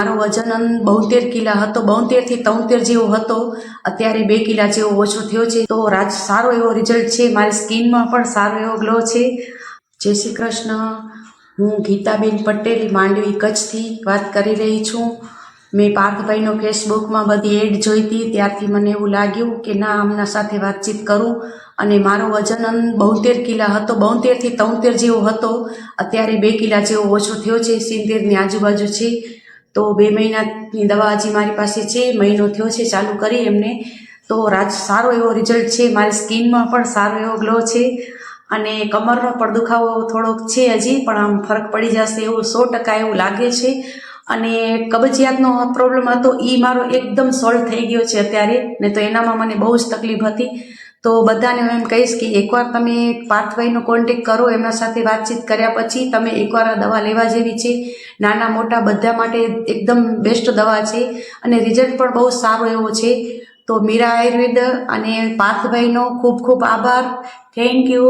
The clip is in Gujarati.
મારો વજન 72 કિલા હતો, 72 થી 73 જેવો હતો. અત્યારે 2 કિલા જેવો ઓછો થયો છે. તો સારો એવો રિઝલ્ટ છે. મારી સ્કિનમાં પણ સારો એવો ગ્લો છે. જય શ્રી કૃષ્ણ. હું ગીતાબેન પટેલ માંડવી કચ્છથી વાત કરી રહી છું. મેં પાર્થભાઈનો ફેસબુકમાં બધી એડ જોઈ હતી, ત્યારથી મને એવું લાગ્યું કે ના, આમના સાથે વાતચીત કરું. અને મારો વજન 72 કિલા હતો, 72 થી 73 જેવો હતો. અત્યારે 2 કિલા જેવો ઓછો થયો છે, 70ની આજુબાજુ છે. તો 2 મહિનાની દવા હજી મારી પાસે છે, મહિનો થયો છે ચાલુ કરી એમને. તો સારો એવો રિઝલ્ટ છે. મારી સ્કિનમાં પણ સારો એવો ગ્લો છે. અને કમરનો પણ દુખાવો થોડોક છે હજી, પણ આમ ફરક પડી જશે એવું 100% એવું લાગે છે. અને કબજિયાતનો પ્રોબ્લેમ હતો, એ મારો એકદમ સોલ્વ થઈ ગયો છે અત્યારે. ને તો એનામાં મને બહુ જ તકલીફ હતી. તો બધાને હું એમ કહીશ કે એકવાર તમે પાર્થભાઈનો કોન્ટેક કરો, એમના સાથે વાતચીત કર્યા પછી તમે એકવાર આ દવા લેવા જેવી છે. નાના મોટા બધા માટે એકદમ બેસ્ટ દવા છે. અને રિઝલ્ટ પણ બહુ સારો એવો છે. તો મીરા આયુર્વેદ અને પાર્થભાઈનો ખૂબ ખૂબ આભાર. Thank you.